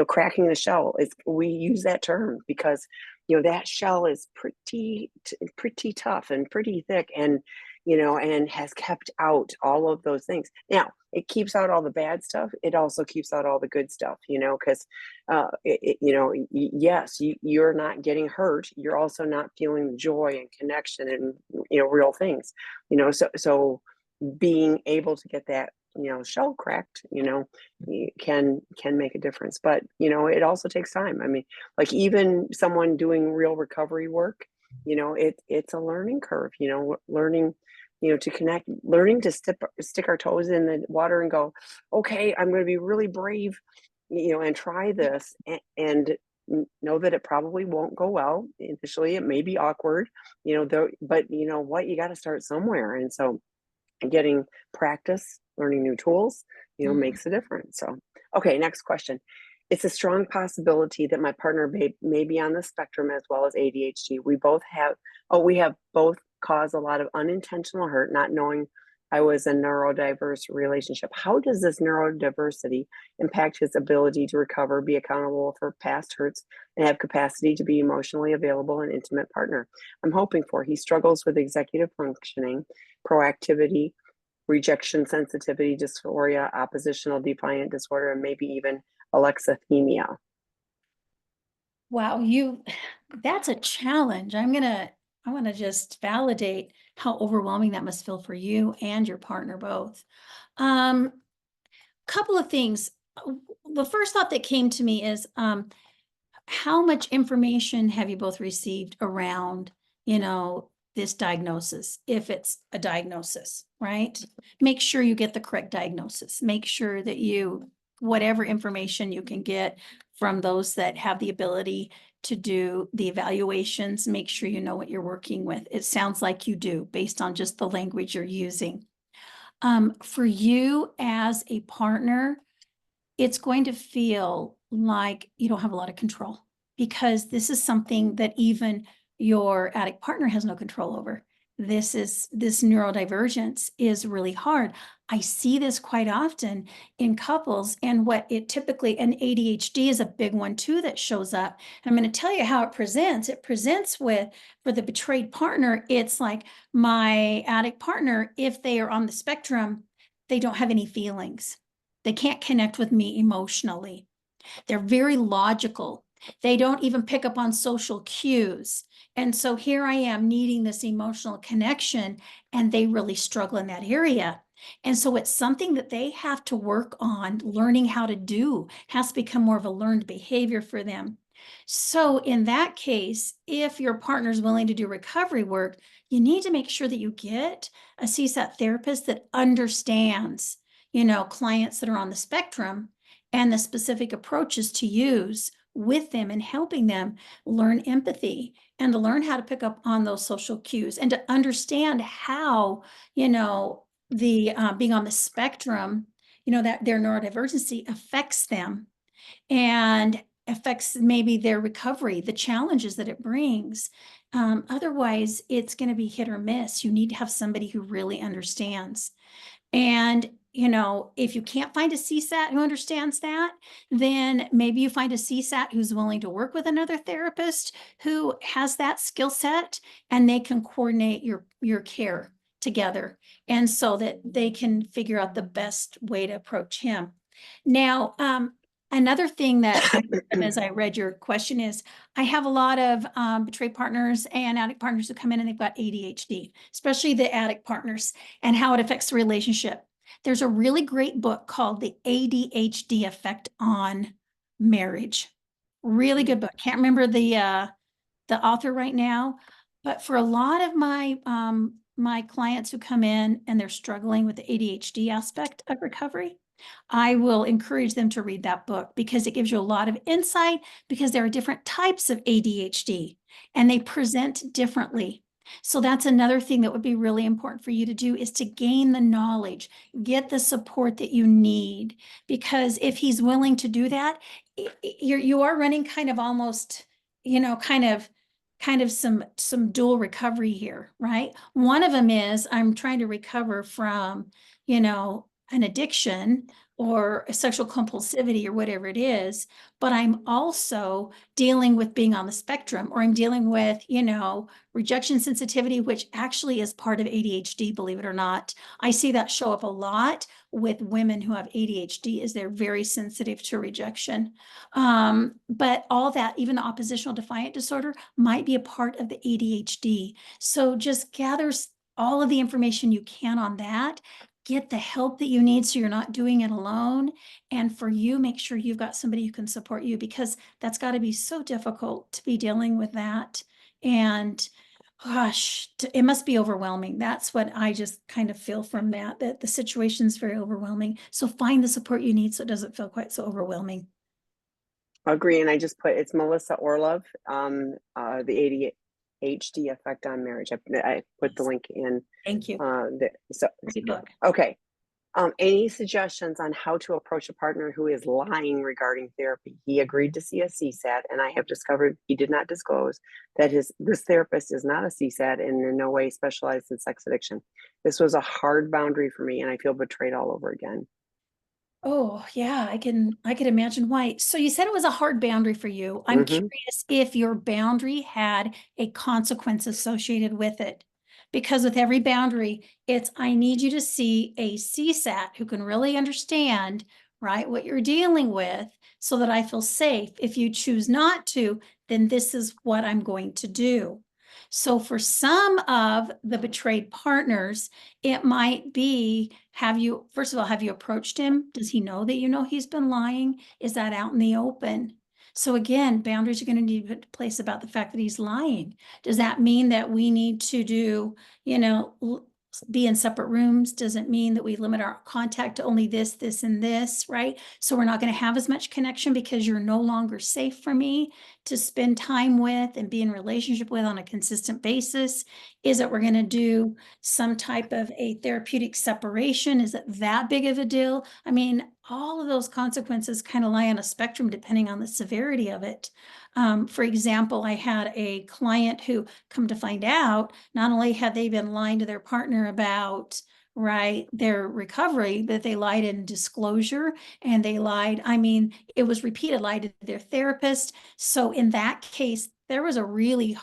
cracking the shell is, we use that term because, that shell is pretty tough and pretty thick, and has kept out all of those things. Now, it keeps out all the bad stuff. It also keeps out all the good stuff, because, yes, you're not getting hurt. You're also not feeling joy and connection and, real things, so being able to get that shell cracked, can make a difference. But, it also takes time. I mean, like even someone doing real recovery work, it's a learning curve, learning, to connect, learning to stick our toes in the water and go, okay, I'm going to be really brave, and try this and know that it probably won't go well initially. It may be awkward, though, but you know what, you got to start somewhere. And so getting practice, learning new tools, Mhm. makes a difference. So, okay, next question. It's a strong possibility that my partner may be on the spectrum as well as ADHD. We have both caused a lot of unintentional hurt, not knowing I was a neurodiverse relationship. How does this neurodiversity impact his ability to recover, be accountable for past hurts, and have capacity to be emotionally available and intimate partner? I'm hoping for. He struggles with executive functioning, proactivity, rejection sensitivity dysphoria, oppositional defiant disorder, and maybe even alexithymia. Wow, that's a challenge. I want to just validate how overwhelming that must feel for you and your partner both. Um, Couple of things. The first thought that came to me is, how much information have you both received around, this diagnosis, if it's a diagnosis, right? Make sure you get the correct diagnosis. Make sure that whatever information you can get from those that have the ability to do the evaluations, make sure you know what you're working with. It sounds like you do based on just the language you're using. For you as a partner, it's going to feel like you don't have a lot of control because this is something that even your addict partner has no control over. This neurodivergence is really hard. I see this quite often in couples, and what it typically, and ADHD is a big one too that shows up. I'm going to tell you how it presents. It presents with, for the betrayed partner, it's like my addict partner, if they are on the spectrum, they don't have any feelings. They can't connect with me emotionally. They're very logical. They don't even pick up on social cues. And so here I am needing this emotional connection, and they really struggle in that area. And so it's something that they have to work on learning how to do, has to become more of a learned behavior for them. So in that case, if your partner is willing to do recovery work, you need to make sure that you get a CSAT therapist that understands, clients that are on the spectrum and the specific approaches to use with them and helping them learn empathy and to learn how to pick up on those social cues and to understand how, the being on the spectrum, that their neurodivergency affects them and affects maybe their recovery, the challenges that it brings. Otherwise, it's going to be hit or miss. You need to have somebody who really understands. And, if you can't find a CSAT who understands that, then maybe you find a CSAT who's willing to work with another therapist who has that skill set, and they can coordinate your care together. And so that they can figure out the best way to approach him. Now, another thing that as I read your question is, I have a lot of betrayed partners and addict partners who come in and they've got ADHD, especially the addict partners, and how it affects the relationship. There's a really great book called The ADHD Effect on Marriage. Really good book. Can't remember the author right now, but for a lot of my clients who come in and they're struggling with the ADHD aspect of recovery, I will encourage them to read that book because it gives you a lot of insight, because there are different types of ADHD and they present differently. So that's another thing that would be really important for you to do, is to gain the knowledge, get the support that you need, because if he's willing to do that, you are running kind of almost, kind of some dual recovery here, right? One of them is I'm trying to recover from, an addiction or a sexual compulsivity or whatever it is, but I'm also dealing with being on the spectrum, or I'm dealing with, rejection sensitivity, which actually is part of ADHD, believe it or not. I see that show up a lot with women who have ADHD, is they're very sensitive to rejection. But all that, even the oppositional defiant disorder, might be a part of the ADHD. So just gather all of the information you can on that. get the help that you need so you're not doing it alone. And for you, make sure you've got somebody who can support you, because that's got to be so difficult to be dealing with that. And gosh, it must be overwhelming. That's what I just kind of feel from that, that the situation's very overwhelming. So find the support you need so it doesn't feel quite so overwhelming. Agree. And I just put, it's Melissa Orlov, the ADHD effect on marriage. I put the link in. Thank you. So, Great book. okay. Any suggestions on how to approach a partner who is lying regarding therapy? He agreed to see a CSAT, and I have discovered he did not disclose that this therapist is not a CSAT and in no way specialized in sex addiction. This was a hard boundary for me, and I feel betrayed all over again. Oh, yeah, I could imagine why. So you said it was a hard boundary for you. I'm Mm-hmm. curious if your boundary had a consequence associated with it. Because with every boundary, it's I need you to see a CSAT who can really understand, right, what you're dealing with so that I feel safe. If you choose not to, then this is what I'm going to do. So for some of the betrayed partners, it might be, first of all, have you approached him? Does he know that you know he's been lying? Is that out in the open? So again, boundaries are going to need to be put in place about the fact that he's lying. Does that mean that we need to do, be in separate rooms? Does it mean that we limit our contact to only this, this, and this, right? So we're not going to have as much connection because you're no longer safe for me to spend time with and be in relationship with on a consistent basis? Is it we're going to do some type of a therapeutic separation? Is it that big of a deal? I mean, all of those consequences kind of lie on a spectrum depending on the severity of it. For example, I had a client who, come to find out, not only had they been lying to their partner about, right, their recovery, but they lied in disclosure, and they lied, I mean, it was repeated, lied to their therapist. So in that case, there was a really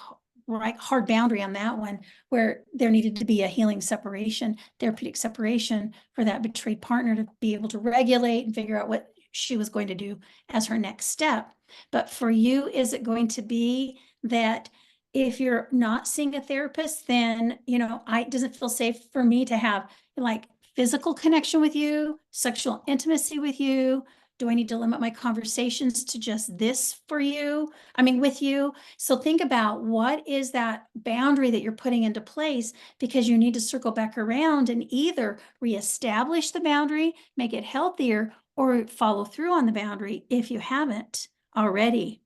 hard boundary on that one, where there needed to be a healing separation, therapeutic separation, for that betrayed partner to be able to regulate and figure out what she was going to do as her next step. But for you, is it going to be that if you're not seeing a therapist, then, it doesn't feel safe for me to have like physical connection with you, sexual intimacy with you? Do I need to limit my conversations to just this for you? I mean, with you? So think about, what is that boundary that you're putting into place, because you need to circle back around and either reestablish the boundary, make it healthier, or follow through on the boundary if you haven't already.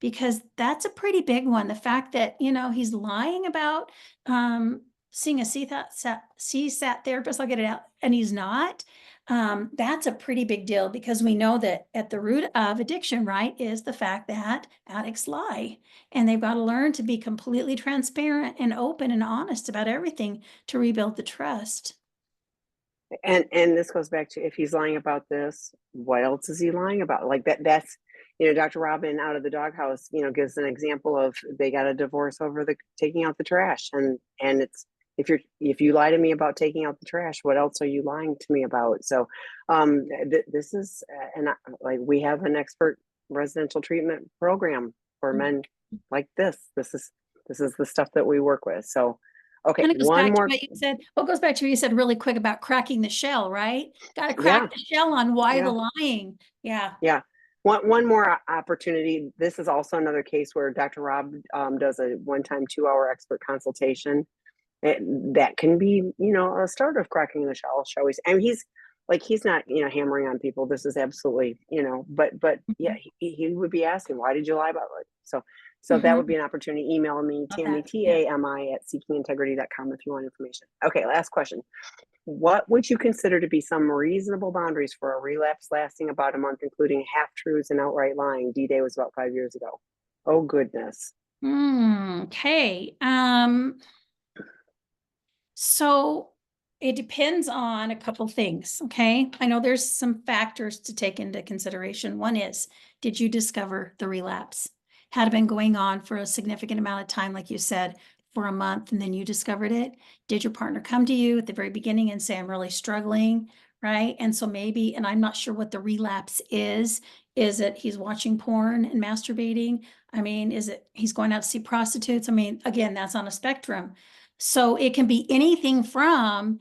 Because that's a pretty big one. The fact that, he's lying about seeing a CSAT therapist, I'll get it out, and he's not. That's a pretty big deal, because we know that at the root of addiction, right, is the fact that addicts lie, and they've got to learn to be completely transparent and open and honest about everything to rebuild the trust. And this goes back to, if he's lying about this, what else is he lying about? Like that's Dr. Robin out of the doghouse, gives an example of, they got a divorce over the taking out the trash. And it's, if you lie to me about taking out the trash, what else are you lying to me about? So this is like, we have an expert residential treatment program for men like this. This is the stuff that we work with. So okay, Kind of goes one back to more. what you said. What goes back to what you said really quick about cracking the shell, right? Got to Yeah, crack the shell on why the yeah. lying. Yeah. Yeah. One more opportunity. This is also another case where Dr. Rob does a one-time 2-hour expert consultation. That can be, a start of cracking the shell, shall we say. I mean, he's not, hammering on people. This is absolutely, but yeah, he would be asking, why did you lie about it? So that would be an opportunity. Email me, Tammy, TAMI at seekingintegrity.com if you want information. Okay, last question. What would you consider to be some reasonable boundaries for a relapse lasting about a month, including half-truths and outright lying? D-Day was about 5 years ago. Oh, goodness. Okay. So it depends on a couple things, okay? I know there's some factors to take into consideration. One is, did you discover the relapse? Had it been going on for a significant amount of time, like you said, for a month, and then you discovered it? Did your partner come to you at the very beginning and say, I'm really struggling, right? And so maybe, and I'm not sure what the relapse is. Is it he's watching porn and masturbating? I mean, is it he's going out to see prostitutes? I mean, again, that's on a spectrum. So it can be anything from,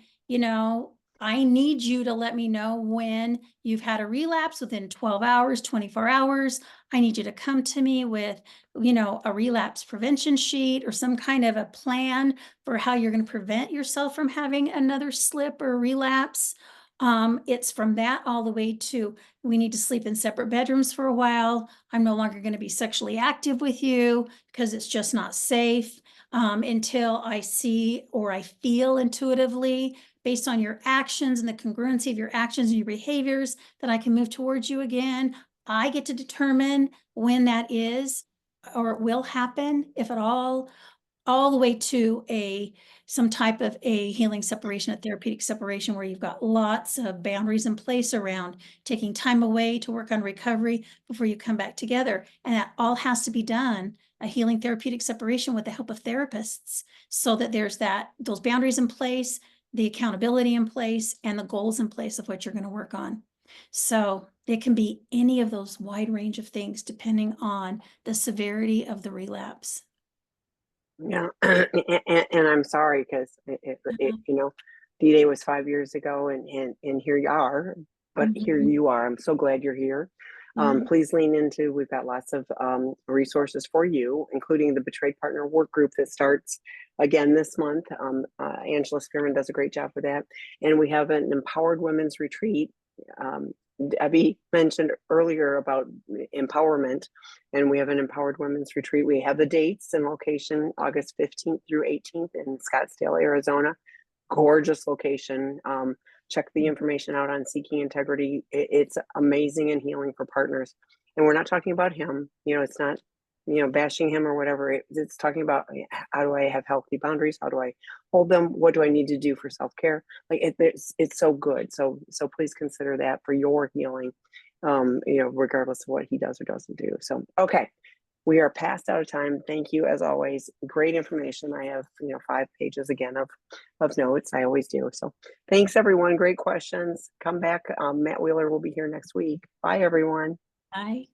I need you to let me know when you've had a relapse within 12 hours, 24 hours. I need you to come to me with, a relapse prevention sheet or some kind of a plan for how you're going to prevent yourself from having another slip or relapse. It's from that all the way to we need to sleep in separate bedrooms for a while. I'm no longer going to be sexually active with you because it's just not safe until I see or I feel intuitively based on your actions and the congruency of your actions and your behaviors that I can move towards you again. I get to determine when that is or it will happen, if at all the way to some type of a healing separation, a therapeutic separation, where you've got lots of boundaries in place around taking time away to work on recovery before you come back together. And that all has to be done, a healing therapeutic separation with the help of therapists, so that there's those boundaries in place, the accountability in place, and the goals in place of what you're going to work on. So it can be any of those wide range of things depending on the severity of the relapse. Yeah, and I'm sorry because D-Day was 5 years ago, and here you are. But here Mhm. you are. I'm so glad you're here. Yeah. Please lean into. We've got lots of resources for you, including the Betrayed Partner Work Group that starts again this month. Angela Spearman does a great job with that, and we have an Empowered Women's Retreat. Debbie mentioned earlier about empowerment, and we have an Empowered Women's Retreat. We have the dates and location, August 15th through 18th in Scottsdale, Arizona. Gorgeous location. Check the information out on Seeking Integrity. It's amazing and healing for partners. And we're not talking about him. It's not, bashing him or whatever. It's talking about how do I have healthy boundaries? How do I hold them? What do I need to do for self-care? Like it's so good. So please consider that for your healing, regardless of what he does or doesn't do. So, okay. We are past out of time. Thank you, as always. Great information. I have, 5 pages again of notes. I always do. So thanks, everyone. Great questions. Come back. Matt Wheeler will be here next week. Bye, everyone. Bye.